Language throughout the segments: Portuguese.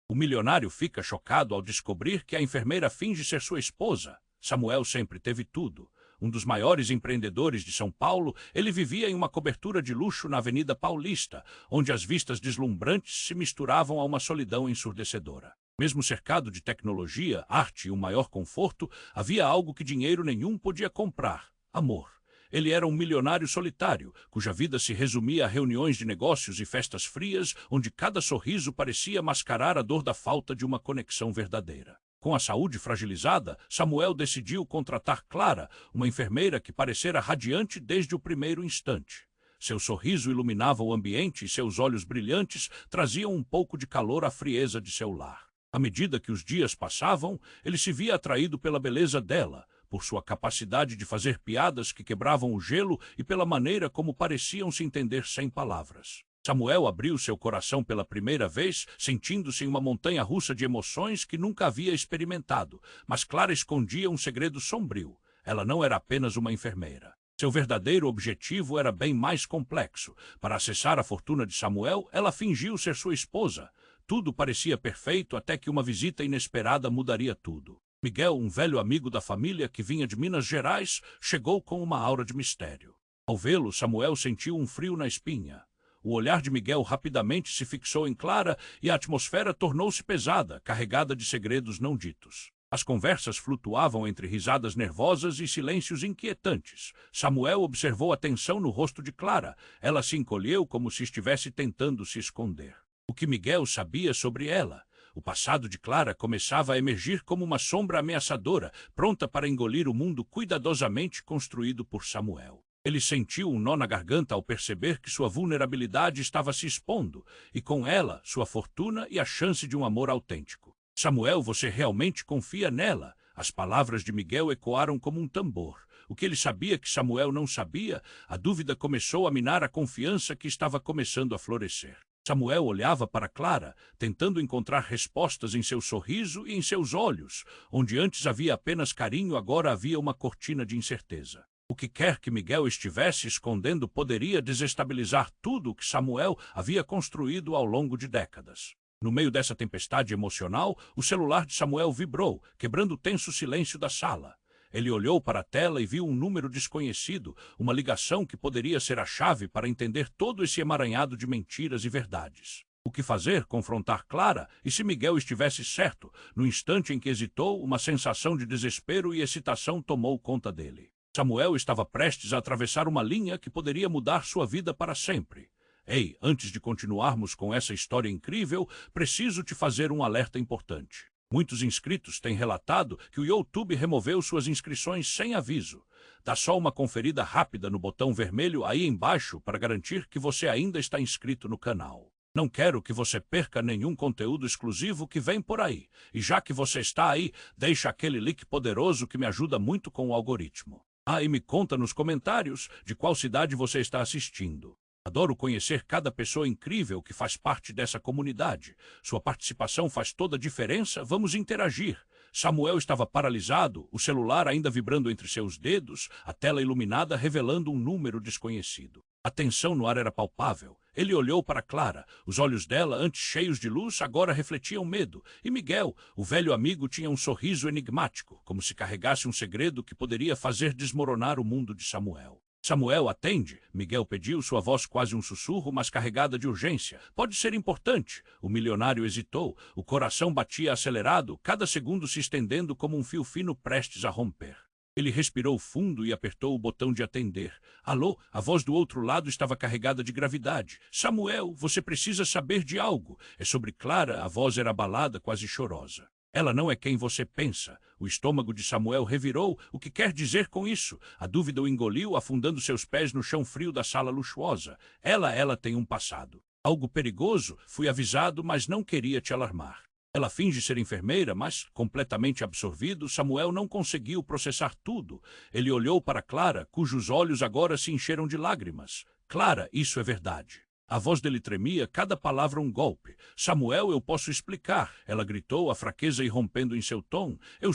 O milionário fica chocado ao descobrir que a enfermeira finge ser sua esposa. Samuel sempre teve tudo. Um dos maiores empreendedores de São Paulo, ele vivia em uma cobertura de luxo na Avenida Paulista, onde as vistas deslumbrantes se misturavam a uma solidão ensurdecedora. Mesmo cercado de tecnologia, arte e um maior conforto, havia algo que dinheiro nenhum podia comprar: amor. Ele era um milionário solitário, cuja vida se resumia a reuniões de negócios e festas frias, onde cada sorriso parecia mascarar a dor da falta de uma conexão verdadeira. Com a saúde fragilizada, Samuel decidiu contratar Clara, uma enfermeira que parecera radiante desde o primeiro instante. Seu sorriso iluminava o ambiente e seus olhos brilhantes traziam um pouco de calor à frieza de seu lar. À medida que os dias passavam, ele se via atraído pela beleza dela, por sua capacidade de fazer piadas que quebravam o gelo e pela maneira como pareciam se entender sem palavras. Samuel abriu seu coração pela primeira vez, sentindo-se em uma montanha-russa de emoções que nunca havia experimentado, mas Clara escondia um segredo sombrio. Ela não era apenas uma enfermeira. Seu verdadeiro objetivo era bem mais complexo. Para acessar a fortuna de Samuel, ela fingiu ser sua esposa. Tudo parecia perfeito até que uma visita inesperada mudaria tudo. Miguel, um velho amigo da família que vinha de Minas Gerais, chegou com uma aura de mistério. Ao vê-lo, Samuel sentiu um frio na espinha. O olhar de Miguel rapidamente se fixou em Clara e a atmosfera tornou-se pesada, carregada de segredos não ditos. As conversas flutuavam entre risadas nervosas e silêncios inquietantes. Samuel observou a tensão no rosto de Clara. Ela se encolheu como se estivesse tentando se esconder. O que Miguel sabia sobre ela? O passado de Clara começava a emergir como uma sombra ameaçadora, pronta para engolir o mundo cuidadosamente construído por Samuel. Ele sentiu um nó na garganta ao perceber que sua vulnerabilidade estava se expondo, e com ela, sua fortuna e a chance de um amor autêntico. Samuel, você realmente confia nela? As palavras de Miguel ecoaram como um tambor. O que ele sabia que Samuel não sabia? A dúvida começou a minar a confiança que estava começando a florescer. Samuel olhava para Clara, tentando encontrar respostas em seu sorriso e em seus olhos. Onde antes havia apenas carinho, agora havia uma cortina de incerteza. O que quer que Miguel estivesse escondendo poderia desestabilizar tudo o que Samuel havia construído ao longo de décadas. No meio dessa tempestade emocional, o celular de Samuel vibrou, quebrando o tenso silêncio da sala. Ele olhou para a tela e viu um número desconhecido, uma ligação que poderia ser a chave para entender todo esse emaranhado de mentiras e verdades. O que fazer? Confrontar Clara? E se Miguel estivesse certo? No instante em que hesitou, uma sensação de desespero e excitação tomou conta dele. Samuel estava prestes a atravessar uma linha que poderia mudar sua vida para sempre. Ei, antes de continuarmos com essa história incrível, preciso te fazer um alerta importante. Muitos inscritos têm relatado que o YouTube removeu suas inscrições sem aviso. Dá só uma conferida rápida no botão vermelho aí embaixo para garantir que você ainda está inscrito no canal. Não quero que você perca nenhum conteúdo exclusivo que vem por aí. E já que você está aí, deixa aquele like poderoso que me ajuda muito com o algoritmo. Ah, e me conta nos comentários de qual cidade você está assistindo. Adoro conhecer cada pessoa incrível que faz parte dessa comunidade. Sua participação faz toda a diferença. Vamos interagir. Samuel estava paralisado, o celular ainda vibrando entre seus dedos, a tela iluminada revelando um número desconhecido. A tensão no ar era palpável. Ele olhou para Clara. Os olhos dela, antes cheios de luz, agora refletiam medo. E Miguel, o velho amigo, tinha um sorriso enigmático, como se carregasse um segredo que poderia fazer desmoronar o mundo de Samuel. Samuel, atende. Miguel pediu, sua voz quase um sussurro, mas carregada de urgência. Pode ser importante. O milionário hesitou. O coração batia acelerado, cada segundo se estendendo como um fio fino prestes a romper. Ele respirou fundo e apertou o botão de atender. Alô? A voz do outro lado estava carregada de gravidade. Samuel, você precisa saber de algo. É sobre Clara. A voz era abalada, quase chorosa. Ela não é quem você pensa. O estômago de Samuel revirou. O que quer dizer com isso? A dúvida o engoliu, afundando seus pés no chão frio da sala luxuosa. Ela tem um passado. Algo perigoso? Fui avisado, mas não queria te alarmar. Ela finge ser enfermeira, mas, completamente absorvido, Samuel não conseguiu processar tudo. Ele olhou para Clara, cujos olhos agora se encheram de lágrimas. Clara, isso é verdade. A voz dele tremia, cada palavra um golpe. Samuel, eu posso explicar. Ela gritou, a fraqueza irrompendo em seu tom. Eu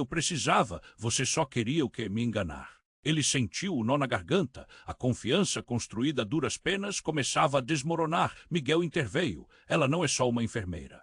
precisava. Você só queria o que? Me enganar. Ele sentiu o nó na garganta. A confiança, construída a duras penas, começava a desmoronar. Miguel interveio. Ela não é só uma enfermeira.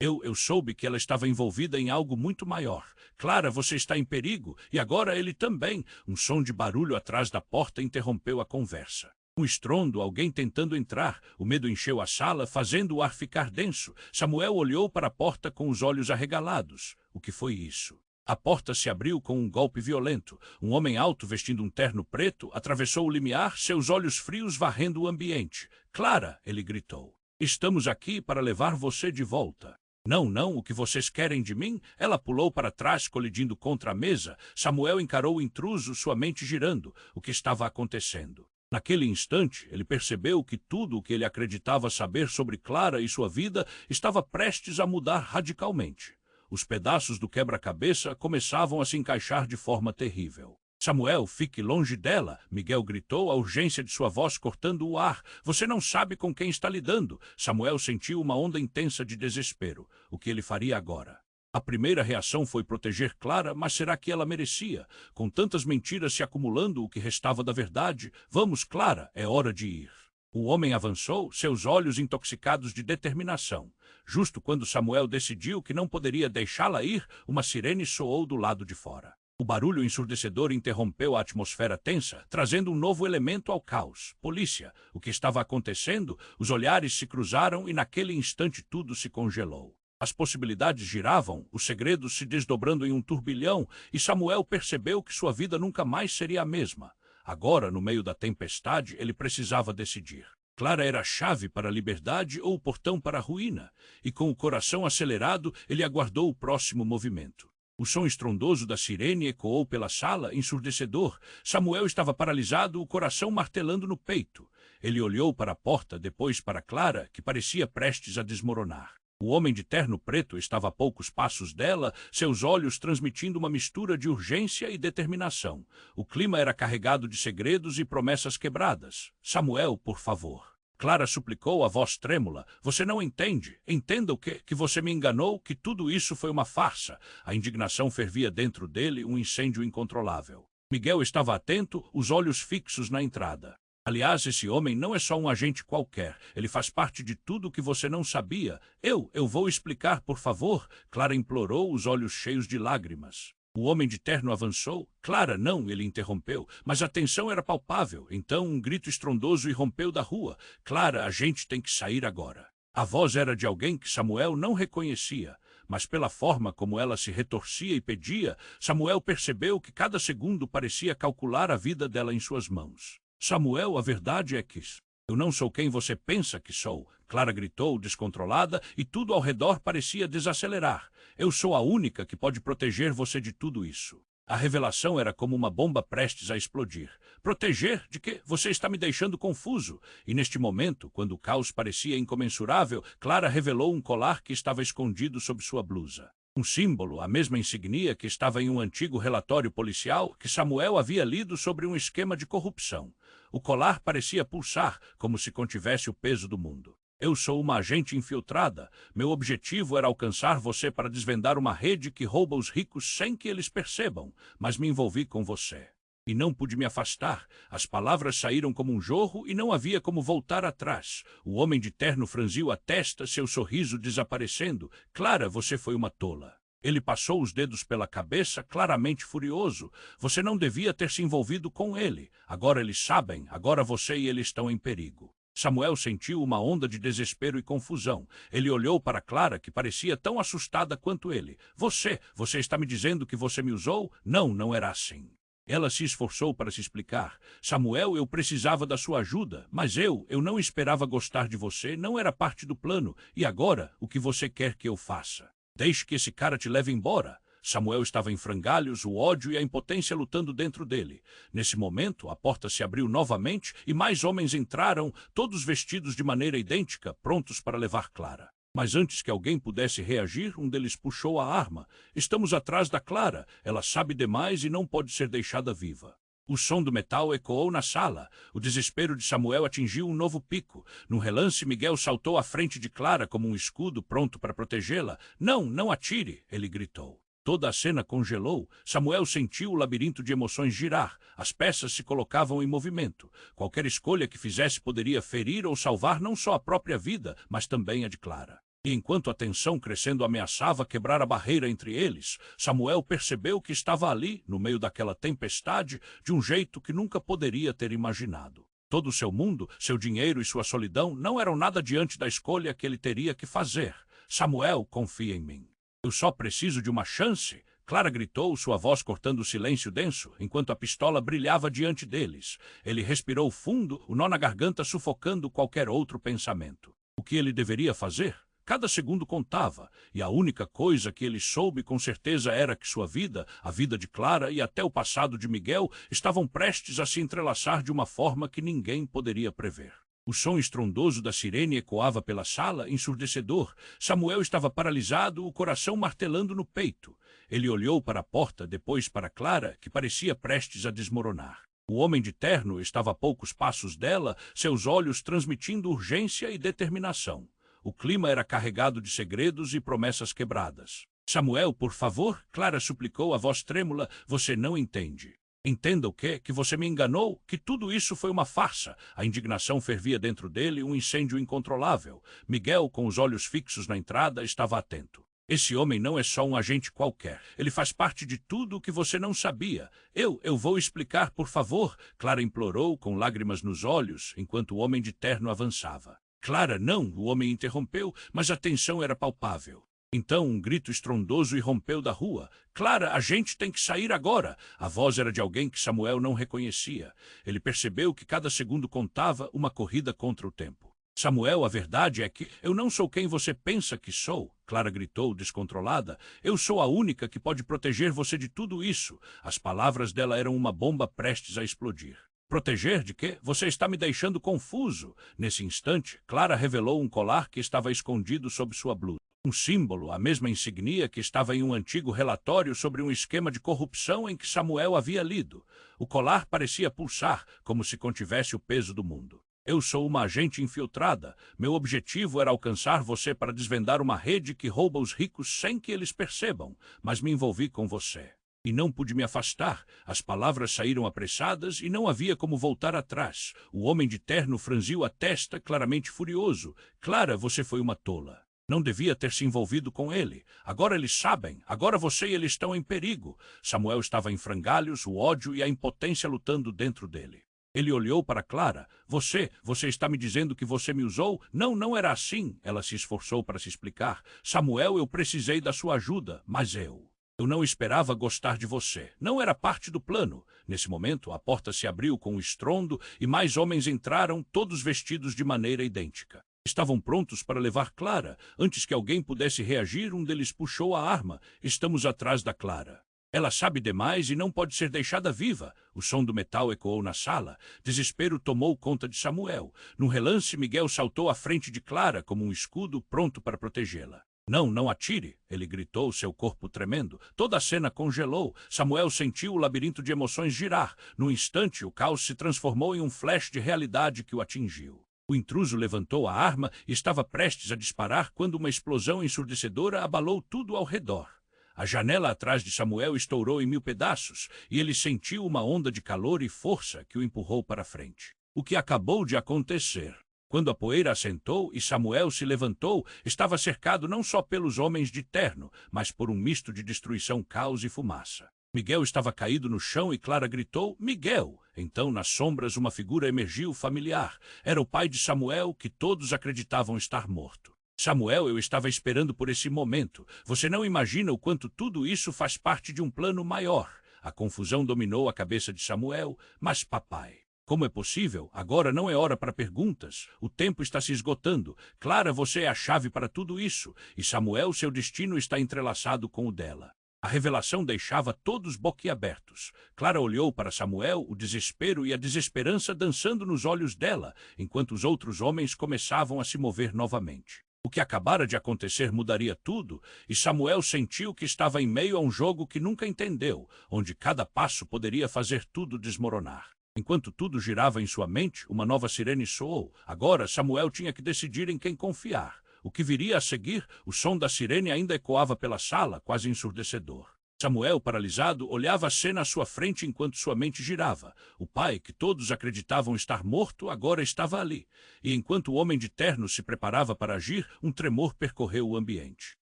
Eu soube que ela estava envolvida em algo muito maior. Clara, você está em perigo, e agora ele também. Um som de barulho atrás da porta interrompeu a conversa. Um estrondo, alguém tentando entrar. O medo encheu a sala, fazendo o ar ficar denso. Samuel olhou para a porta com os olhos arregalados. O que foi isso? A porta se abriu com um golpe violento. Um homem alto, vestindo um terno preto, atravessou o limiar, seus olhos frios varrendo o ambiente. Clara, ele gritou. Estamos aqui para levar você de volta. Não, não, o que vocês querem de mim? Ela pulou para trás, colidindo contra a mesa. Samuel encarou o intruso, sua mente girando. O que estava acontecendo? Naquele instante, ele percebeu que tudo o que ele acreditava saber sobre Clara e sua vida estava prestes a mudar radicalmente. Os pedaços do quebra-cabeça começavam a se encaixar de forma terrível. Samuel, fique longe dela, Miguel gritou, a urgência de sua voz cortando o ar. Você não sabe com quem está lidando. Samuel sentiu uma onda intensa de desespero. O que ele faria agora? A primeira reação foi proteger Clara, mas será que ela merecia? Com tantas mentiras se acumulando, o que restava da verdade? Vamos, Clara, é hora de ir. O homem avançou, seus olhos intoxicados de determinação. Justo quando Samuel decidiu que não poderia deixá-la ir, uma sirene soou do lado de fora. O barulho ensurdecedor interrompeu a atmosfera tensa, trazendo um novo elemento ao caos. Polícia! O que estava acontecendo? Os olhares se cruzaram e naquele instante tudo se congelou. As possibilidades giravam, os segredos se desdobrando em um turbilhão, e Samuel percebeu que sua vida nunca mais seria a mesma. Agora, no meio da tempestade, ele precisava decidir. Clara era a chave para a liberdade ou o portão para a ruína, e com o coração acelerado, ele aguardou o próximo movimento. O som estrondoso da sirene ecoou pela sala, ensurdecedor. Samuel estava paralisado, o coração martelando no peito. Ele olhou para a porta, depois para Clara, que parecia prestes a desmoronar. O homem de terno preto estava a poucos passos dela, seus olhos transmitindo uma mistura de urgência e determinação. O clima era carregado de segredos e promessas quebradas. Samuel, por favor. Clara suplicou, a voz trêmula. Você não entende. Entenda o quê? Que você me enganou, que tudo isso foi uma farsa. A indignação fervia dentro dele, um incêndio incontrolável. Miguel estava atento, os olhos fixos na entrada. Aliás, esse homem não é só um agente qualquer. Ele faz parte de tudo que você não sabia. Eu vou explicar, por favor. Clara implorou, os olhos cheios de lágrimas. O homem de terno avançou. Clara, não, ele interrompeu, mas a tensão era palpável. Então um grito estrondoso irrompeu da rua. Clara, a gente tem que sair agora. A voz era de alguém que Samuel não reconhecia, mas pela forma como ela se retorcia e pedia, Samuel percebeu que cada segundo parecia calcular a vida dela em suas mãos. Samuel, a verdade é que... Eu não sou quem você pensa que sou, Clara gritou, descontrolada, e tudo ao redor parecia desacelerar. Eu sou a única que pode proteger você de tudo isso. A revelação era como uma bomba prestes a explodir. Proteger? De quê? Você está me deixando confuso. E neste momento, quando o caos parecia incomensurável, Clara revelou um colar que estava escondido sob sua blusa. Um símbolo, a mesma insignia que estava em um antigo relatório policial que Samuel havia lido sobre um esquema de corrupção. O colar parecia pulsar, como se contivesse o peso do mundo. Eu sou uma agente infiltrada. Meu objetivo era alcançar você para desvendar uma rede que rouba os ricos sem que eles percebam, mas me envolvi com você. E não pude me afastar. As palavras saíram como um jorro e não havia como voltar atrás. O homem de terno franziu a testa, seu sorriso desaparecendo. Clara, você foi uma tola. Ele passou os dedos pela cabeça, claramente furioso. Você não devia ter se envolvido com ele. Agora eles sabem, agora você e ele estão em perigo. Samuel sentiu uma onda de desespero e confusão. Ele olhou para Clara, que parecia tão assustada quanto ele. Você está me dizendo que você me usou? Não, não era assim. Ela se esforçou para se explicar. Samuel, eu precisava da sua ajuda, mas eu não esperava gostar de você, não era parte do plano. E agora, o que você quer que eu faça? Deixe que esse cara te leve embora. Samuel estava em frangalhos, o ódio e a impotência lutando dentro dele. Nesse momento, a porta se abriu novamente e mais homens entraram, todos vestidos de maneira idêntica, prontos para levar Clara. Mas antes que alguém pudesse reagir, um deles puxou a arma. Estamos atrás da Clara. Ela sabe demais e não pode ser deixada viva. O som do metal ecoou na sala. O desespero de Samuel atingiu um novo pico. Num relance, Miguel saltou à frente de Clara como um escudo pronto para protegê-la. Não, não atire, ele gritou. Toda a cena congelou. Samuel sentiu o labirinto de emoções girar. As peças se colocavam em movimento. Qualquer escolha que fizesse poderia ferir ou salvar não só a própria vida, mas também a de Clara. E enquanto a tensão crescendo ameaçava quebrar a barreira entre eles, Samuel percebeu que estava ali, no meio daquela tempestade, de um jeito que nunca poderia ter imaginado. Todo o seu mundo, seu dinheiro e sua solidão não eram nada diante da escolha que ele teria que fazer. Samuel, confia em mim. Eu só preciso de uma chance. Clara gritou, sua voz cortando o silêncio denso, enquanto a pistola brilhava diante deles. Ele respirou fundo, o nó na garganta sufocando qualquer outro pensamento. O que ele deveria fazer? Cada segundo contava, e a única coisa que ele soube com certeza era que sua vida, a vida de Clara e até o passado de Miguel estavam prestes a se entrelaçar de uma forma que ninguém poderia prever. O som estrondoso da sirene ecoava pela sala, ensurdecedor. Samuel estava paralisado, o coração martelando no peito. Ele olhou para a porta, depois para Clara, que parecia prestes a desmoronar. O homem de terno estava a poucos passos dela, seus olhos transmitindo urgência e determinação. O clima era carregado de segredos e promessas quebradas. Samuel, por favor, Clara suplicou, a voz trêmula, você não entende. Entenda o quê? Que você me enganou? Que tudo isso foi uma farsa? A indignação fervia dentro dele, um incêndio incontrolável. Miguel, com os olhos fixos na entrada, estava atento. Esse homem não é só um agente qualquer. Ele faz parte de tudo o que você não sabia. Eu vou explicar, por favor, Clara implorou, com lágrimas nos olhos, enquanto o homem de terno avançava. Clara, não, o homem interrompeu, mas a tensão era palpável. Então um grito estrondoso irrompeu da rua. Clara, a gente tem que sair agora! A voz era de alguém que Samuel não reconhecia. Ele percebeu que cada segundo contava, uma corrida contra o tempo. Samuel, a verdade é que eu não sou quem você pensa que sou, Clara gritou, descontrolada. Eu sou a única que pode proteger você de tudo isso. As palavras dela eram uma bomba prestes a explodir. Proteger de quê? Você está me deixando confuso. Nesse instante, Clara revelou um colar que estava escondido sob sua blusa. Um símbolo, a mesma insignia que estava em um antigo relatório sobre um esquema de corrupção em que Samuel havia lido. O colar parecia pulsar, como se contivesse o peso do mundo. Eu sou uma agente infiltrada. Meu objetivo era alcançar você para desvendar uma rede que rouba os ricos sem que eles percebam, mas me envolvi com você. E não pude me afastar. As palavras saíram apressadas e não havia como voltar atrás. O homem de terno franziu a testa, claramente furioso. Clara, você foi uma tola. Não devia ter se envolvido com ele. Agora eles sabem. Agora você e ele estão em perigo. Samuel estava em frangalhos, o ódio e a impotência lutando dentro dele. Ele olhou para Clara. Você está me dizendo que você me usou? Não, não era assim. Ela se esforçou para se explicar. Samuel, eu precisei da sua ajuda, mas eu não esperava gostar de você. Não era parte do plano. Nesse momento, a porta se abriu com um estrondo e mais homens entraram, todos vestidos de maneira idêntica. Estavam prontos para levar Clara. Antes que alguém pudesse reagir, um deles puxou a arma. Estamos atrás da Clara. Ela sabe demais e não pode ser deixada viva. O som do metal ecoou na sala. Desespero tomou conta de Samuel. No relance, Miguel saltou à frente de Clara como um escudo pronto para protegê-la. Não, não atire, ele gritou, seu corpo tremendo. Toda a cena congelou. Samuel sentiu o labirinto de emoções girar. No instante, o caos se transformou em um flash de realidade que o atingiu. O intruso levantou a arma e estava prestes a disparar quando uma explosão ensurdecedora abalou tudo ao redor. A janela atrás de Samuel estourou em 1000 pedaços e ele sentiu uma onda de calor e força que o empurrou para frente. O que acabou de acontecer? Quando a poeira assentou e Samuel se levantou, estava cercado não só pelos homens de terno, mas por um misto de destruição, caos e fumaça. Miguel estava caído no chão e Clara gritou, Miguel! Então, nas sombras, uma figura emergiu familiar. Era o pai de Samuel, que todos acreditavam estar morto. Samuel, eu estava esperando por esse momento. Você não imagina o quanto tudo isso faz parte de um plano maior. A confusão dominou a cabeça de Samuel. Mas, papai, como é possível? Agora não é hora para perguntas. O tempo está se esgotando. Clara, você é a chave para tudo isso. E Samuel, seu destino está entrelaçado com o dela. A revelação deixava todos boquiabertos. Clara olhou para Samuel, o desespero e a desesperança dançando nos olhos dela, enquanto os outros homens começavam a se mover novamente. O que acabara de acontecer mudaria tudo, e Samuel sentiu que estava em meio a um jogo que nunca entendeu, onde cada passo poderia fazer tudo desmoronar. Enquanto tudo girava em sua mente, uma nova sirene soou. Agora Samuel tinha que decidir em quem confiar. O que viria a seguir, o som da sirene ainda ecoava pela sala, quase ensurdecedor. Samuel, paralisado, olhava a cena à sua frente enquanto sua mente girava. O pai, que todos acreditavam estar morto, agora estava ali. E enquanto o homem de terno se preparava para agir, um tremor percorreu o ambiente.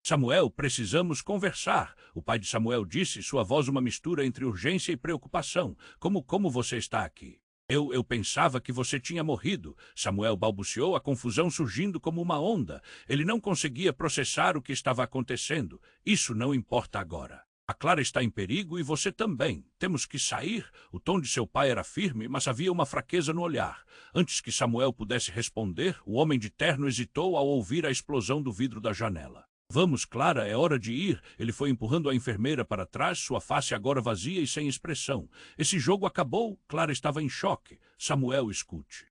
Samuel, precisamos conversar, o pai de Samuel disse, sua voz uma mistura entre urgência e preocupação. Como você está aqui? Eu pensava que você tinha morrido. Samuel balbuciou, a confusão surgindo como uma onda. Ele não conseguia processar o que estava acontecendo. Isso não importa agora. A Clara está em perigo e você também. Temos que sair. O tom de seu pai era firme, mas havia uma fraqueza no olhar. Antes que Samuel pudesse responder, o homem de terno hesitou ao ouvir a explosão do vidro da janela. Vamos, Clara, é hora de ir. Ele foi empurrando a enfermeira para trás, sua face agora vazia e sem expressão. Esse jogo acabou. Clara estava em choque. Samuel, escute.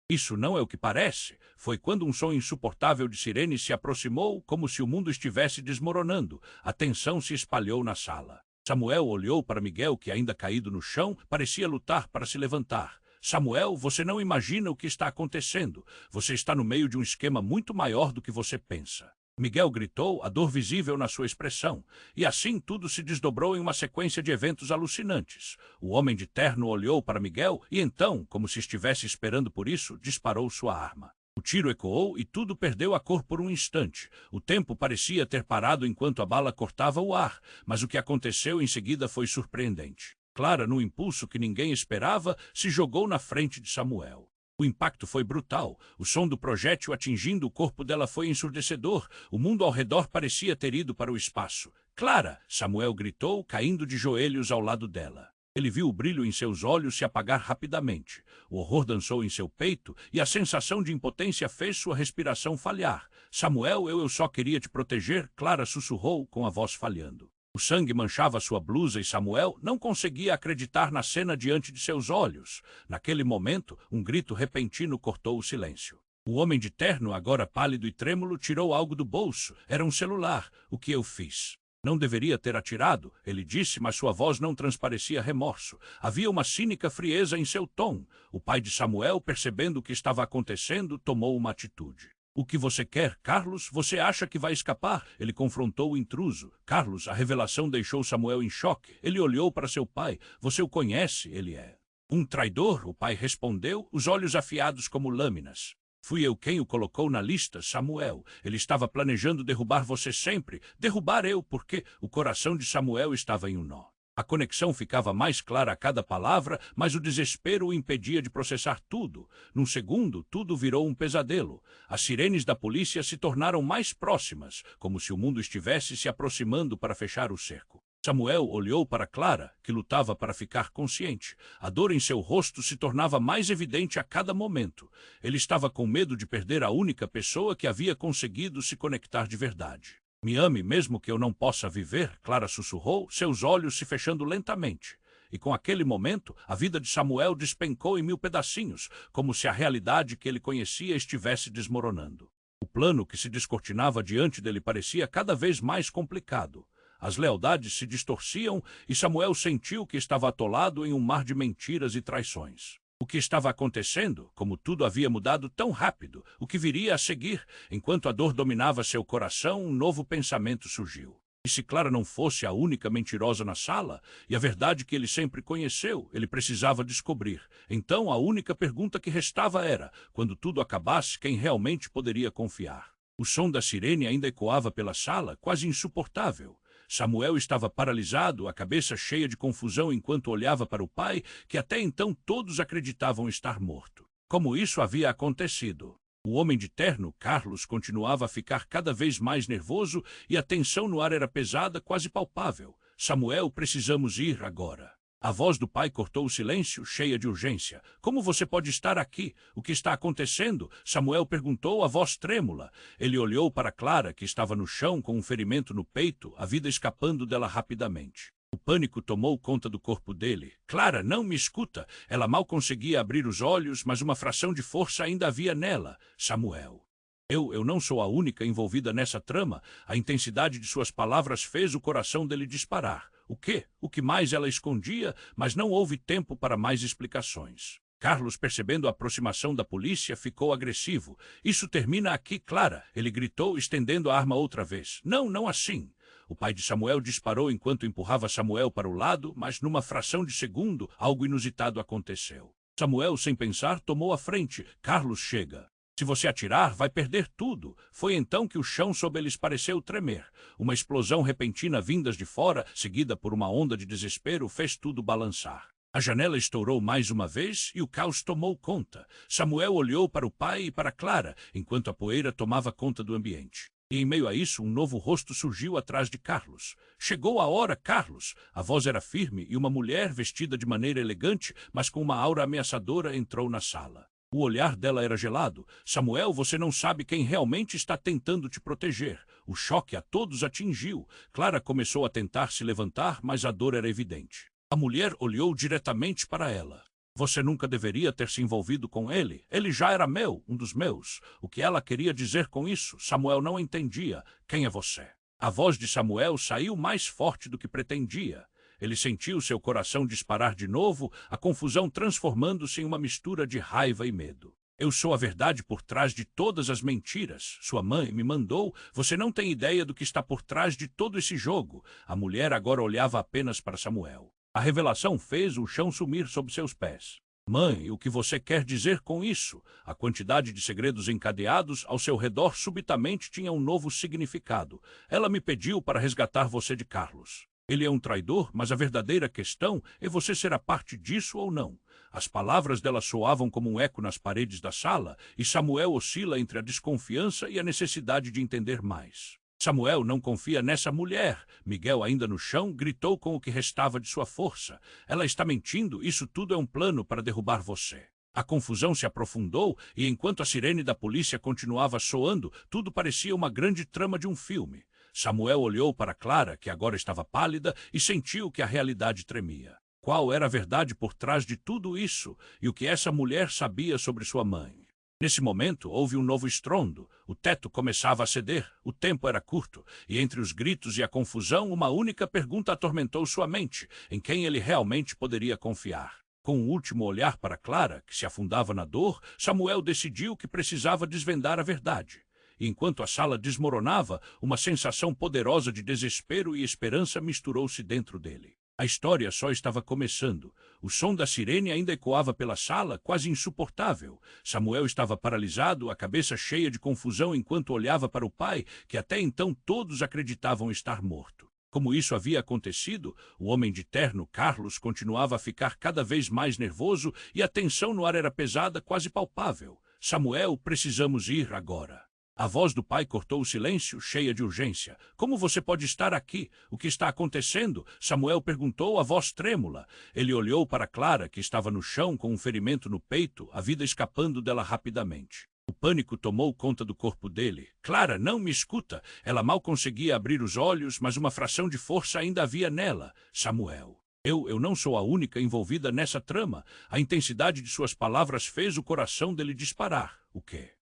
Isso não é o que parece. Foi quando um som insuportável de sirene se aproximou, como se o mundo estivesse desmoronando. A tensão se espalhou na sala. Samuel olhou para Miguel, que ainda caído no chão, parecia lutar para se levantar. Samuel, você não imagina o que está acontecendo. Você está no meio de um esquema muito maior do que você pensa. Miguel gritou, a dor visível na sua expressão, e assim tudo se desdobrou em uma sequência de eventos alucinantes. O homem de terno olhou para Miguel e então, como se estivesse esperando por isso, disparou sua arma. O tiro ecoou e tudo perdeu a cor por um instante. O tempo parecia ter parado enquanto a bala cortava o ar, mas o que aconteceu em seguida foi surpreendente. Clara, num impulso que ninguém esperava, se jogou na frente de Samuel. O impacto foi brutal. O som do projétil atingindo o corpo dela foi ensurdecedor. O mundo ao redor parecia ter ido para o espaço. Clara! Samuel gritou, caindo de joelhos ao lado dela. Ele viu o brilho em seus olhos se apagar rapidamente. O horror dançou em seu peito e a sensação de impotência fez sua respiração falhar. Samuel, eu só queria te proteger, Clara sussurrou com a voz falhando. O sangue manchava sua blusa e Samuel não conseguia acreditar na cena diante de seus olhos. Naquele momento, um grito repentino cortou o silêncio. O homem de terno, agora pálido e trêmulo, tirou algo do bolso. Era um celular. O que eu fiz? Não deveria ter atirado, ele disse, mas sua voz não transparecia remorso. Havia uma cínica frieza em seu tom. O pai de Samuel, percebendo o que estava acontecendo, tomou uma atitude. O que você quer, Carlos? Você acha que vai escapar? Ele confrontou o intruso. Carlos, a revelação deixou Samuel em choque. Ele olhou para seu pai. Você o conhece? Ele é um traidor, o pai respondeu, os olhos afiados como lâminas. Fui eu quem o colocou na lista, Samuel. Ele estava planejando derrubar você sempre. Derrubar eu, porque o coração de Samuel estava em um nó. A conexão ficava mais clara a cada palavra, mas o desespero o impedia de processar tudo. Num segundo, tudo virou um pesadelo. As sirenes da polícia se tornaram mais próximas, como se o mundo estivesse se aproximando para fechar o cerco. Samuel olhou para Clara, que lutava para ficar consciente. A dor em seu rosto se tornava mais evidente a cada momento. Ele estava com medo de perder a única pessoa que havia conseguido se conectar de verdade. Me ame mesmo que eu não possa viver, Clara sussurrou, seus olhos se fechando lentamente. E com aquele momento, a vida de Samuel despencou em 1000 pedacinhos, como se a realidade que ele conhecia estivesse desmoronando. O plano que se descortinava diante dele parecia cada vez mais complicado. As lealdades se distorciam e Samuel sentiu que estava atolado em um mar de mentiras e traições. O que estava acontecendo, como tudo havia mudado tão rápido, o que viria a seguir, enquanto a dor dominava seu coração, um novo pensamento surgiu. E se Clara não fosse a única mentirosa na sala, e a verdade que ele sempre conheceu, ele precisava descobrir. Então a única pergunta que restava era, quando tudo acabasse, quem realmente poderia confiar? O som da sirene ainda ecoava pela sala, quase insuportável. Samuel estava paralisado, a cabeça cheia de confusão enquanto olhava para o pai, que até então todos acreditavam estar morto. Como isso havia acontecido? O homem de terno, Carlos, continuava a ficar cada vez mais nervoso e a tensão no ar era pesada, quase palpável. Samuel, precisamos ir agora. A voz do pai cortou o silêncio, cheia de urgência. Como você pode estar aqui? O que está acontecendo? Samuel perguntou, a voz trêmula. Ele olhou para Clara, que estava no chão com um ferimento no peito, a vida escapando dela rapidamente. O pânico tomou conta do corpo dele. Clara, não me escuta. Ela mal conseguia abrir os olhos, mas uma fração de força ainda havia nela. Samuel. Eu não sou a única envolvida nessa trama. A intensidade de suas palavras fez o coração dele disparar. O quê? O que mais ela escondia, mas não houve tempo para mais explicações. Carlos, percebendo a aproximação da polícia, ficou agressivo. Isso termina aqui, Clara, ele gritou, estendendo a arma outra vez. Não, não assim. O pai de Samuel disparou enquanto empurrava Samuel para o lado, mas numa fração de segundo, algo inusitado aconteceu. Samuel, sem pensar, tomou a frente. Carlos chega. Se você atirar, vai perder tudo. Foi então que o chão sob eles pareceu tremer. Uma explosão repentina vindas de fora, seguida por uma onda de desespero, fez tudo balançar. A janela estourou mais uma vez e o caos tomou conta. Samuel olhou para o pai e para Clara, enquanto a poeira tomava conta do ambiente. E em meio a isso, um novo rosto surgiu atrás de Carlos. Chegou a hora, Carlos! A voz era firme e uma mulher, vestida de maneira elegante, mas com uma aura ameaçadora, entrou na sala. O olhar dela era gelado. Samuel, você não sabe quem realmente está tentando te proteger. O choque a todos atingiu. Clara começou a tentar se levantar, mas a dor era evidente. A mulher olhou diretamente para ela. Você nunca deveria ter se envolvido com ele. Ele já era meu, um dos meus. O que ela queria dizer com isso? Samuel não entendia. Quem é você? A voz de Samuel saiu mais forte do que pretendia. Ele sentiu seu coração disparar de novo, a confusão transformando-se em uma mistura de raiva e medo. Eu sou a verdade por trás de todas as mentiras. Sua mãe me mandou. Você não tem ideia do que está por trás de todo esse jogo. A mulher agora olhava apenas para Samuel. A revelação fez o chão sumir sob seus pés. Mãe, o que você quer dizer com isso? A quantidade de segredos encadeados ao seu redor subitamente tinha um novo significado. Ela me pediu para resgatar você de Carlos. Ele é um traidor, mas a verdadeira questão é você ser parte disso ou não. As palavras dela soavam como um eco nas paredes da sala, e Samuel oscila entre a desconfiança e a necessidade de entender mais. Samuel não confia nessa mulher. Miguel, ainda no chão, gritou com o que restava de sua força. Ela está mentindo, isso tudo é um plano para derrubar você. A confusão se aprofundou e enquanto a sirene da polícia continuava soando, tudo parecia uma grande trama de um filme. Samuel olhou para Clara, que agora estava pálida, e sentiu que a realidade tremia. Qual era a verdade por trás de tudo isso e o que essa mulher sabia sobre sua mãe? Nesse momento, houve um novo estrondo. O teto começava a ceder, o tempo era curto, e entre os gritos e a confusão, uma única pergunta atormentou sua mente, em quem ele realmente poderia confiar. Com um último olhar para Clara, que se afundava na dor, Samuel decidiu que precisava desvendar a verdade. E enquanto a sala desmoronava, uma sensação poderosa de desespero e esperança misturou-se dentro dele. A história só estava começando. O som da sirene ainda ecoava pela sala, quase insuportável. Samuel estava paralisado, a cabeça cheia de confusão enquanto olhava para o pai, que até então todos acreditavam estar morto. Como isso havia acontecido, o homem de terno, Carlos, continuava a ficar cada vez mais nervoso e a tensão no ar era pesada, quase palpável. Samuel, precisamos ir agora. A voz do pai cortou o silêncio, cheia de urgência. Como você pode estar aqui? O que está acontecendo? Samuel perguntou, a voz trêmula. Ele olhou para Clara, que estava no chão com um ferimento no peito, a vida escapando dela rapidamente. O pânico tomou conta do corpo dele. Clara, não me escuta. Ela mal conseguia abrir os olhos, mas uma fração de força ainda havia nela. Samuel. Eu não sou a única envolvida nessa trama. A intensidade de suas palavras fez o coração dele disparar. O quê?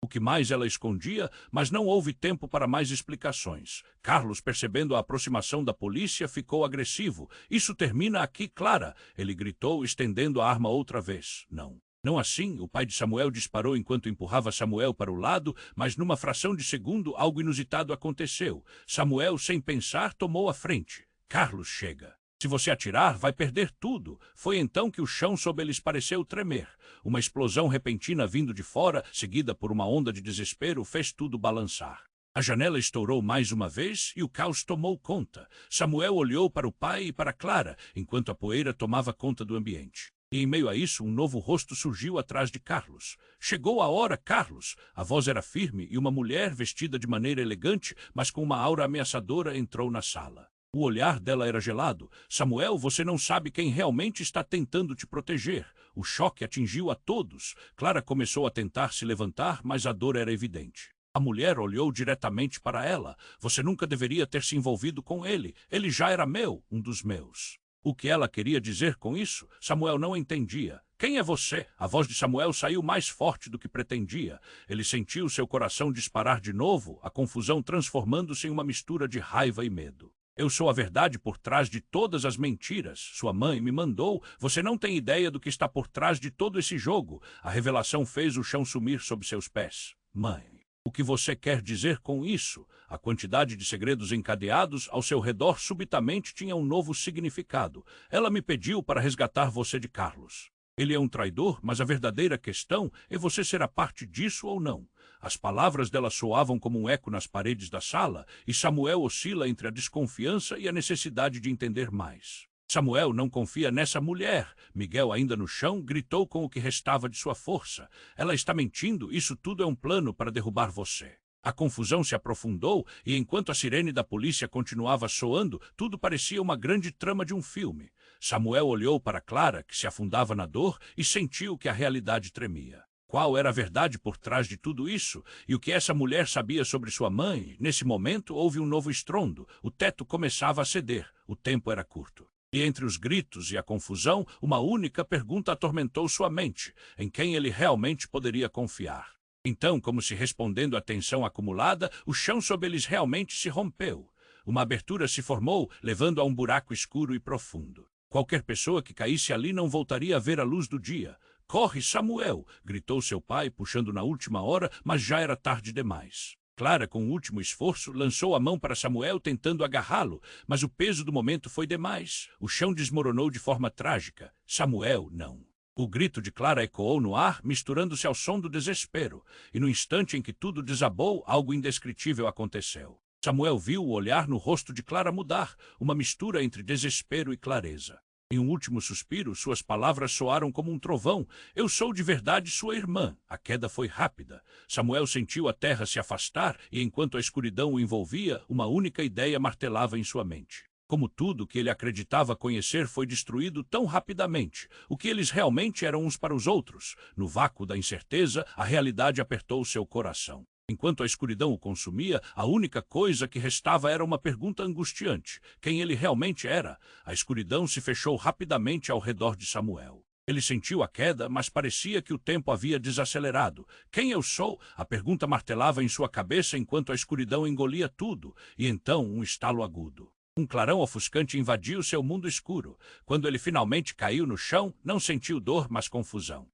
O que mais ela escondia, mas não houve tempo para mais explicações. Carlos, percebendo a aproximação da polícia, ficou agressivo. Isso termina aqui, Clara, ele gritou, estendendo a arma outra vez. Não. Não assim, o pai de Samuel disparou enquanto empurrava Samuel para o lado, mas numa fração de segundo algo inusitado aconteceu. Samuel, sem pensar, tomou a frente. Carlos chega. Se você atirar, vai perder tudo. Foi então que o chão sob eles pareceu tremer. Uma explosão repentina vindo de fora, seguida por uma onda de desespero, fez tudo balançar. A janela estourou mais uma vez e o caos tomou conta. Samuel olhou para o pai e para Clara, enquanto a poeira tomava conta do ambiente. E em meio a isso, um novo rosto surgiu atrás de Carlos. Chegou a hora, Carlos! A voz era firme e uma mulher, vestida de maneira elegante, mas com uma aura ameaçadora, entrou na sala. O olhar dela era gelado. Samuel, você não sabe quem realmente está tentando te proteger. O choque atingiu a todos. Clara começou a tentar se levantar, mas a dor era evidente. A mulher olhou diretamente para ela. Você nunca deveria ter se envolvido com ele. Ele já era meu, um dos meus. O que ela queria dizer com isso? Samuel não entendia. Quem é você? A voz de Samuel saiu mais forte do que pretendia. Ele sentiu seu coração disparar de novo, a confusão transformando-se em uma mistura de raiva e medo. Eu sou a verdade por trás de todas as mentiras. Sua mãe me mandou. Você não tem ideia do que está por trás de todo esse jogo. A revelação fez o chão sumir sob seus pés. Mãe. O que você quer dizer com isso? A quantidade de segredos encadeados ao seu redor subitamente tinha um novo significado. Ela me pediu para resgatar você de Carlos. Ele é um traidor, mas a verdadeira questão é você ser a parte disso ou não. As palavras dela soavam como um eco nas paredes da sala, e Samuel oscila entre a desconfiança e a necessidade de entender mais. Samuel não confia nessa mulher. Miguel, ainda no chão, gritou com o que restava de sua força. Ela está mentindo, isso tudo é um plano para derrubar você. A confusão se aprofundou e, enquanto a sirene da polícia continuava soando, tudo parecia uma grande trama de um filme. Samuel olhou para Clara, que se afundava na dor, e sentiu que a realidade tremia. Qual era a verdade por trás de tudo isso? E o que essa mulher sabia sobre sua mãe? Nesse momento, houve um novo estrondo. O teto começava a ceder. O tempo era curto. E entre os gritos e a confusão, uma única pergunta atormentou sua mente: em quem ele realmente poderia confiar? Então, como se respondendo à tensão acumulada, o chão sob eles realmente se rompeu. Uma abertura se formou, levando a um buraco escuro e profundo. Qualquer pessoa que caísse ali não voltaria a ver a luz do dia. «Corre, Samuel!» gritou seu pai, puxando na última hora, mas já era tarde demais. Clara, com o último esforço, lançou a mão para Samuel, tentando agarrá-lo, mas o peso do momento foi demais. O chão desmoronou de forma trágica. Samuel, não. O grito de Clara ecoou no ar, misturando-se ao som do desespero, e no instante em que tudo desabou, algo indescritível aconteceu. Samuel viu o olhar no rosto de Clara mudar, uma mistura entre desespero e clareza. Em um último suspiro, suas palavras soaram como um trovão. «Eu sou de verdade sua irmã». A queda foi rápida. Samuel sentiu a terra se afastar e, enquanto a escuridão o envolvia, uma única ideia martelava em sua mente. Como tudo que ele acreditava conhecer foi destruído tão rapidamente, o que eles realmente eram uns para os outros. No vácuo da incerteza, a realidade apertou seu coração. Enquanto a escuridão o consumia, a única coisa que restava era uma pergunta angustiante: quem ele realmente era? A escuridão se fechou rapidamente ao redor de Samuel. Ele sentiu a queda, mas parecia que o tempo havia desacelerado. Quem eu sou? A pergunta martelava em sua cabeça enquanto a escuridão engolia tudo, e então um estalo agudo. Um clarão ofuscante invadiu seu mundo escuro. Quando ele finalmente caiu no chão, não sentiu dor, mas confusão.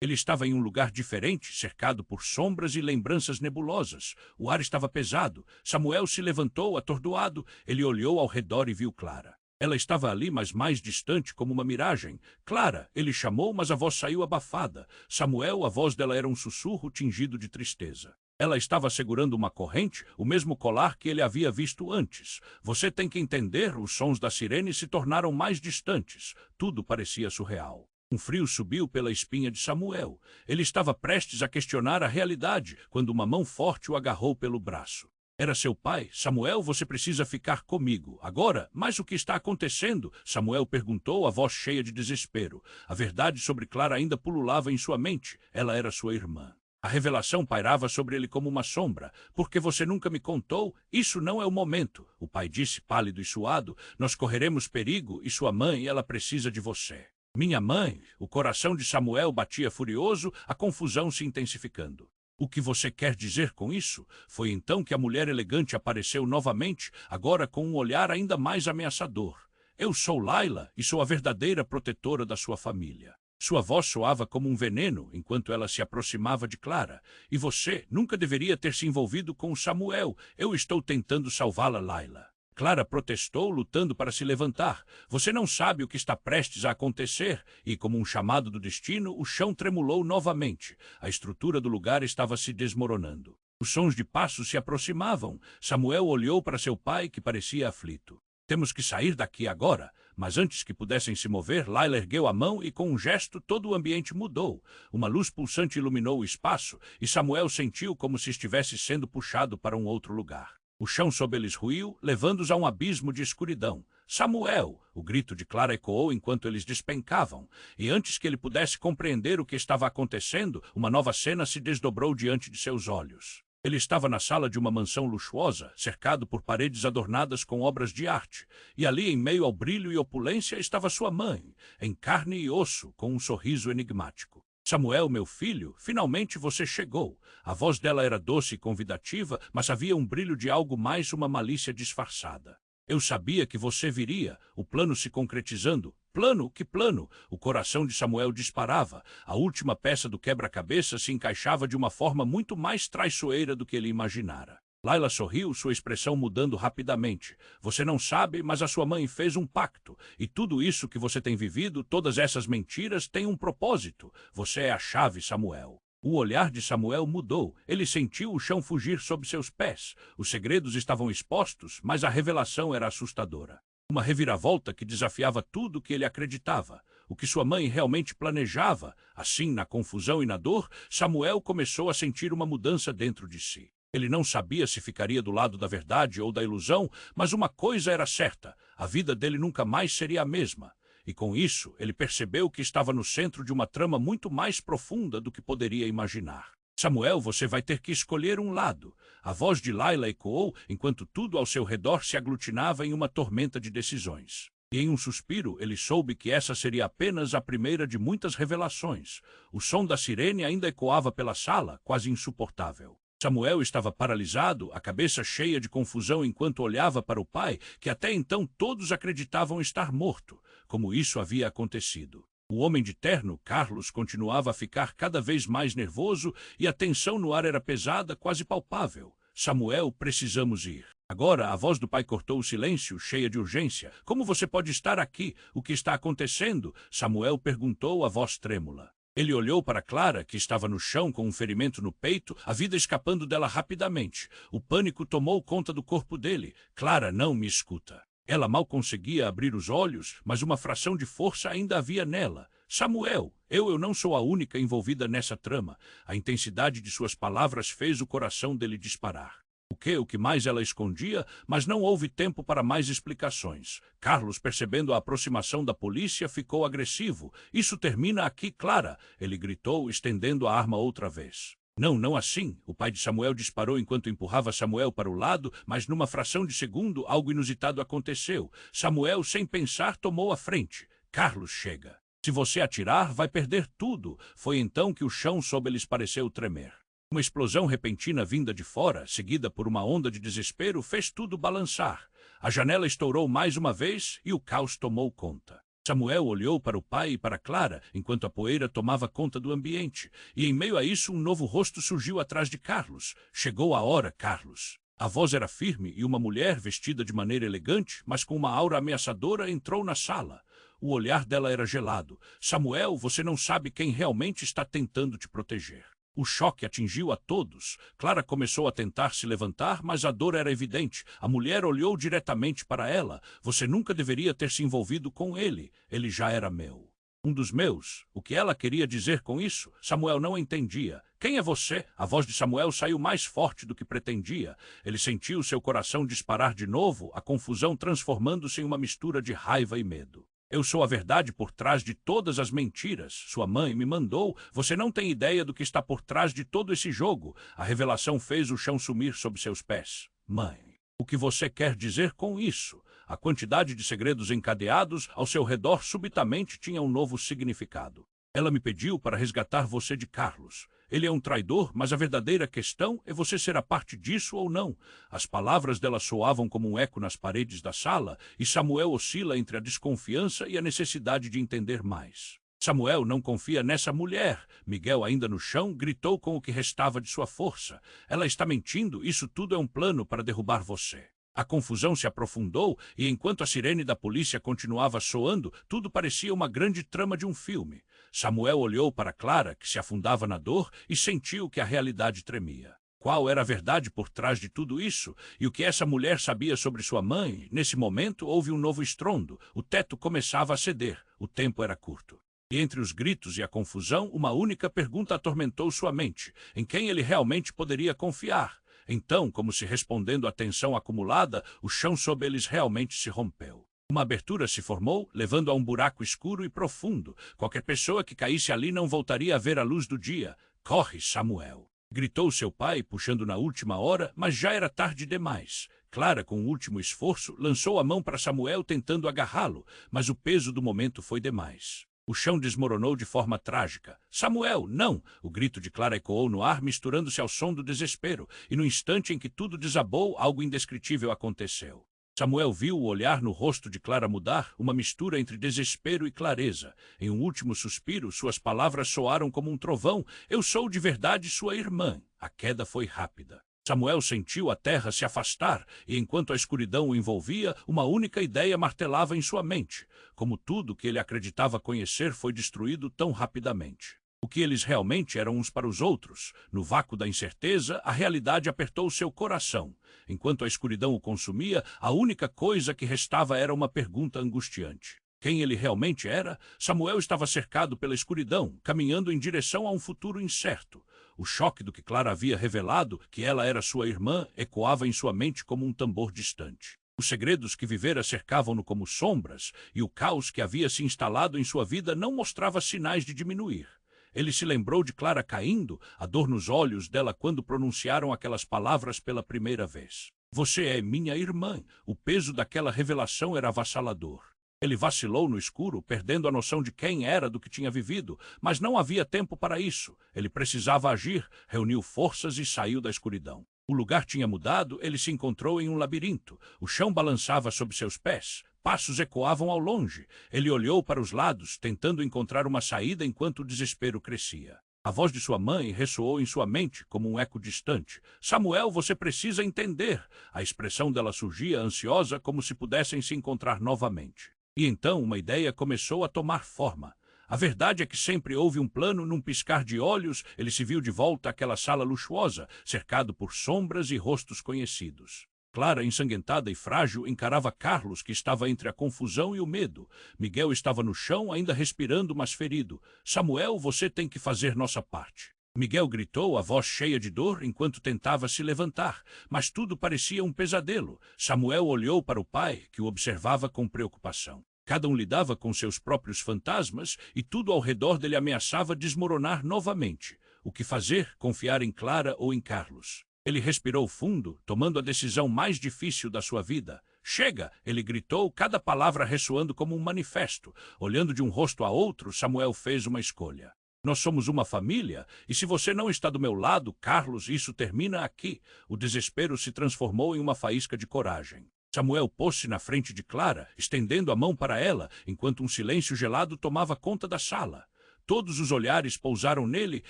Ele estava em um lugar diferente, cercado por sombras e lembranças nebulosas. O ar estava pesado. Samuel se levantou, atordoado. Ele olhou ao redor e viu Clara. Ela estava ali, mas mais distante, como uma miragem. «Clara!» ele chamou, mas a voz saiu abafada. Samuel, a voz dela era um sussurro tingido de tristeza. Ela estava segurando uma corrente, o mesmo colar que ele havia visto antes. «Você tem que entender», os sons da sirene se tornaram mais distantes. Tudo parecia surreal. Um frio subiu pela espinha de Samuel. Ele estava prestes a questionar a realidade, quando uma mão forte o agarrou pelo braço. Era seu pai. «Samuel, você precisa ficar comigo. Agora, mas o que está acontecendo?» Samuel perguntou, a voz cheia de desespero. A verdade sobre Clara ainda pululava em sua mente. Ela era sua irmã. A revelação pairava sobre ele como uma sombra. «Por que você nunca me contou? Isso não é o momento», o pai disse, pálido e suado. «Nós correremos perigo e sua mãe, ela precisa de você». «Minha mãe?» O coração de Samuel batia furioso, a confusão se intensificando. «O que você quer dizer com isso?» Foi então que a mulher elegante apareceu novamente, agora com um olhar ainda mais ameaçador. «Eu sou Laila e sou a verdadeira protetora da sua família». Sua voz soava como um veneno enquanto ela se aproximava de Clara. «E você nunca deveria ter se envolvido com Samuel. Eu estou tentando salvá-la, Laila». Clara protestou, lutando para se levantar. «Você não sabe o que está prestes a acontecer». E, como um chamado do destino, o chão tremulou novamente. A estrutura do lugar estava se desmoronando. Os sons de passos se aproximavam. Samuel olhou para seu pai, que parecia aflito. «Temos que sair daqui agora». Mas antes que pudessem se mover, Laila ergueu a mão e, com um gesto, todo o ambiente mudou. Uma luz pulsante iluminou o espaço e Samuel sentiu como se estivesse sendo puxado para um outro lugar. O chão sob eles ruiu, levando-os a um abismo de escuridão. «Samuel!» O grito de Clara ecoou enquanto eles despencavam. E antes que ele pudesse compreender o que estava acontecendo, uma nova cena se desdobrou diante de seus olhos. Ele estava na sala de uma mansão luxuosa, cercado por paredes adornadas com obras de arte. E ali, em meio ao brilho e opulência, estava sua mãe, em carne e osso, com um sorriso enigmático. «Samuel, meu filho, finalmente você chegou». A voz dela era doce e convidativa, mas havia um brilho de algo mais, uma malícia disfarçada. «Eu sabia que você viria», o plano se concretizando. plano, que plano! O coração de Samuel disparava. A última peça do quebra-cabeça se encaixava de uma forma muito mais traiçoeira do que ele imaginara. Laila sorriu, sua expressão mudando rapidamente. Você não sabe, mas a sua mãe fez um pacto. E tudo isso que você tem vivido, todas essas mentiras, têm um propósito. Você é a chave, Samuel. O olhar de Samuel mudou. Ele sentiu o chão fugir sob seus pés. Os segredos estavam expostos, mas a revelação era assustadora. Uma reviravolta que desafiava tudo que ele acreditava. O que sua mãe realmente planejava. Assim, na confusão e na dor, Samuel começou a sentir uma mudança dentro de si. Ele não sabia se ficaria do lado da verdade ou da ilusão, mas uma coisa era certa: a vida dele nunca mais seria a mesma. E com isso, ele percebeu que estava no centro de uma trama muito mais profunda do que poderia imaginar. Samuel, você vai ter que escolher um lado. A voz de Laila ecoou enquanto tudo ao seu redor se aglutinava em uma tormenta de decisões. E em um suspiro, ele soube que essa seria apenas a primeira de muitas revelações. O som da sirene ainda ecoava pela sala, quase insuportável. Samuel estava paralisado, a cabeça cheia de confusão enquanto olhava para o pai, que até então todos acreditavam estar morto. Como isso havia acontecido? O homem de terno, Carlos, continuava a ficar cada vez mais nervoso e a tensão no ar era pesada, quase palpável. Samuel, precisamos ir. Agora, a voz do pai cortou o silêncio, cheia de urgência. Como você pode estar aqui? O que está acontecendo? Samuel perguntou, a voz trêmula. Ele olhou para Clara, que estava no chão com um ferimento no peito, a vida escapando dela rapidamente. O pânico tomou conta do corpo dele. Clara não me escuta. Ela mal conseguia abrir os olhos, mas uma fração de força ainda havia nela. Samuel, eu não sou a única envolvida nessa trama. A intensidade de suas palavras fez o coração dele disparar. O que mais ela escondia, mas não houve tempo para mais explicações. Carlos, percebendo a aproximação da polícia, ficou agressivo. Isso termina aqui, Clara, ele gritou, estendendo a arma outra vez. Não assim. O pai de Samuel disparou enquanto empurrava Samuel para o lado, mas numa fração de segundo, algo inusitado aconteceu. Samuel, sem pensar, tomou a frente. Carlos, chega. Se você atirar, vai perder tudo. Foi então que o chão sob eles pareceu tremer. Uma explosão repentina vinda de fora, seguida por uma onda de desespero, fez tudo balançar. A janela estourou mais uma vez e o caos tomou conta. Samuel olhou para o pai e para Clara, enquanto a poeira tomava conta do ambiente. E em meio a isso, um novo rosto surgiu atrás de Carlos. Chegou a hora, Carlos. A voz era firme e uma mulher, vestida de maneira elegante, mas com uma aura ameaçadora, entrou na sala. O olhar dela era gelado. Samuel, você não sabe quem realmente está tentando te proteger. O choque atingiu a todos. Clara começou a tentar se levantar, mas a dor era evidente. A mulher olhou diretamente para ela. Você nunca deveria ter se envolvido com ele. Ele já era meu. Um dos meus. O que ela queria dizer com isso? Samuel não entendia. Quem é você? A voz de Samuel saiu mais forte do que pretendia. Ele sentiu seu coração disparar de novo, a confusão transformando-se em uma mistura de raiva e medo. Eu sou a verdade por trás de todas as mentiras. Sua mãe me mandou. Você não tem ideia do que está por trás de todo esse jogo. A revelação fez o chão sumir sob seus pés. Mãe, o que você quer dizer com isso? A quantidade de segredos encadeados ao seu redor subitamente tinha um novo significado. Ela me pediu para resgatar você de Carlos. Ele é um traidor, mas a verdadeira questão é você ser a parte disso ou não. As palavras dela soavam como um eco nas paredes da sala, e Samuel oscila entre a desconfiança e a necessidade de entender mais. Samuel não confia nessa mulher. Miguel, ainda no chão, gritou com o que restava de sua força. Ela está mentindo, isso tudo é um plano para derrubar você. A confusão se aprofundou e, enquanto a sirene da polícia continuava soando, tudo parecia uma grande trama de um filme. Samuel olhou para Clara, que se afundava na dor, e sentiu que a realidade tremia. Qual era a verdade por trás de tudo isso? E o que essa mulher sabia sobre sua mãe? Nesse momento, houve um novo estrondo. O teto começava a ceder. O tempo era curto. E entre os gritos e a confusão, uma única pergunta atormentou sua mente. Em quem ele realmente poderia confiar? Então, como se respondendo à tensão acumulada, o chão sob eles realmente se rompeu. Uma abertura se formou, levando a um buraco escuro e profundo. Qualquer pessoa que caísse ali não voltaria a ver a luz do dia. Corre, Samuel! Gritou seu pai, puxando na última hora, mas já era tarde demais. Clara, com o último esforço, lançou a mão para Samuel tentando agarrá-lo, mas o peso do momento foi demais. O chão desmoronou de forma trágica. Samuel, não! O grito de Clara ecoou no ar, misturando-se ao som do desespero, e no instante em que tudo desabou, algo indescritível aconteceu. Samuel viu o olhar no rosto de Clara mudar, uma mistura entre desespero e clareza. Em um último suspiro, suas palavras soaram como um trovão. Eu sou de verdade sua irmã. A queda foi rápida. Samuel sentiu a terra se afastar, e enquanto a escuridão o envolvia, uma única ideia martelava em sua mente. Como tudo que ele acreditava conhecer foi destruído tão rapidamente. O que eles realmente eram uns para os outros. No vácuo da incerteza, a realidade apertou seu coração. Enquanto a escuridão o consumia, a única coisa que restava era uma pergunta angustiante. Quem ele realmente era? Samuel estava cercado pela escuridão, caminhando em direção a um futuro incerto. O choque do que Clara havia revelado, que ela era sua irmã, ecoava em sua mente como um tambor distante. Os segredos que vivera cercavam-no como sombras, e o caos que havia se instalado em sua vida não mostrava sinais de diminuir. Ele se lembrou de Clara caindo, a dor nos olhos dela quando pronunciaram aquelas palavras pela primeira vez. Você é minha irmã. O peso daquela revelação era avassalador. Ele vacilou no escuro, perdendo a noção de quem era, do que tinha vivido, mas não havia tempo para isso. Ele precisava agir, reuniu forças e saiu da escuridão. O lugar tinha mudado, ele se encontrou em um labirinto. O chão balançava sob seus pés. Passos ecoavam ao longe. Ele olhou para os lados, tentando encontrar uma saída enquanto o desespero crescia. A voz de sua mãe ressoou em sua mente como um eco distante. Samuel, você precisa entender. A expressão dela surgia ansiosa, como se pudessem se encontrar novamente. E então uma ideia começou a tomar forma. A verdade é que sempre houve um plano. Num piscar de olhos, ele se viu de volta àquela sala luxuosa, cercado por sombras e rostos conhecidos. Clara, ensanguentada e frágil, encarava Carlos, que estava entre a confusão e o medo. Miguel estava no chão, ainda respirando, mas ferido. Samuel, você tem que fazer nossa parte. Miguel gritou, a voz cheia de dor, enquanto tentava se levantar, mas tudo parecia um pesadelo. Samuel olhou para o pai, que o observava com preocupação. Cada um lidava com seus próprios fantasmas, e tudo ao redor dele ameaçava desmoronar novamente. O que fazer? Confiar em Clara ou em Carlos? Ele respirou fundo, tomando a decisão mais difícil da sua vida. Chega! Ele gritou, cada palavra ressoando como um manifesto. Olhando de um rosto a outro, Samuel fez uma escolha. Nós somos uma família, e se você não está do meu lado, Carlos, isso termina aqui. O desespero se transformou em uma faísca de coragem. Samuel pôs-se na frente de Clara, estendendo a mão para ela, enquanto um silêncio gelado tomava conta da sala. Todos os olhares pousaram nele,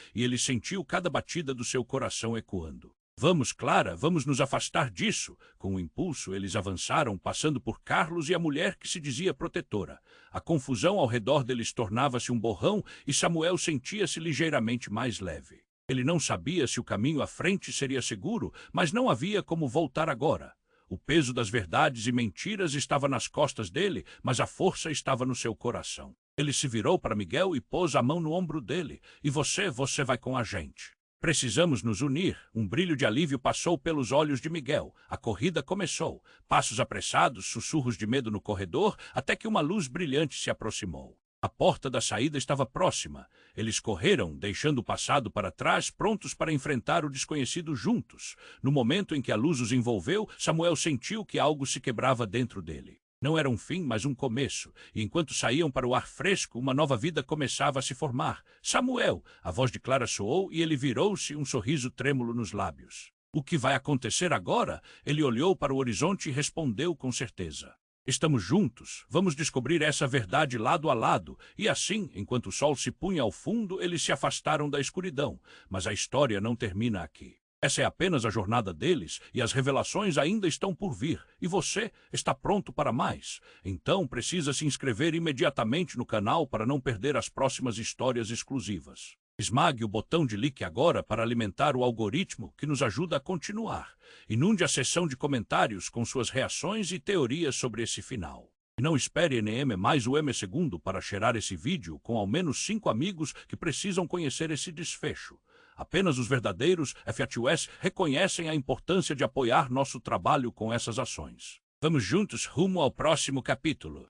e ele sentiu cada batida do seu coração ecoando. Vamos, Clara, vamos nos afastar disso. Com um impulso, eles avançaram, passando por Carlos e a mulher que se dizia protetora. A confusão ao redor deles tornava-se um borrão e Samuel sentia-se ligeiramente mais leve. Ele não sabia se o caminho à frente seria seguro, mas não havia como voltar agora. O peso das verdades e mentiras estava nas costas dele, mas a força estava no seu coração. Ele se virou para Miguel e pôs a mão no ombro dele. E você vai com a gente. Precisamos nos unir. Um brilho de alívio passou pelos olhos de Miguel. A corrida começou. Passos apressados, sussurros de medo no corredor, até que uma luz brilhante se aproximou. A porta da saída estava próxima. Eles correram, deixando o passado para trás, prontos para enfrentar o desconhecido juntos. No momento em que a luz os envolveu, Samuel sentiu que algo se quebrava dentro dele. Não era um fim, mas um começo, e enquanto saíam para o ar fresco, uma nova vida começava a se formar. Samuel! A voz de Clara soou e ele virou-se, um sorriso trêmulo nos lábios. O que vai acontecer agora? Ele olhou para o horizonte e respondeu com certeza. Estamos juntos, vamos descobrir essa verdade lado a lado. E assim, enquanto o sol se punha ao fundo, eles se afastaram da escuridão. Mas a história não termina aqui. Essa é apenas a jornada deles, e as revelações ainda estão por vir. E você está pronto para mais? Então precisa se inscrever imediatamente no canal para não perder as próximas histórias exclusivas. Esmague o botão de like agora para alimentar o algoritmo que nos ajuda a continuar. Inunde a seção de comentários com suas reações e teorias sobre esse final. E não espere NM mais o M2 para sharear esse vídeo com ao menos 5 amigos que precisam conhecer esse desfecho. Apenas os verdadeiros FATUS reconhecem a importância de apoiar nosso trabalho com essas ações. Vamos juntos rumo ao próximo capítulo.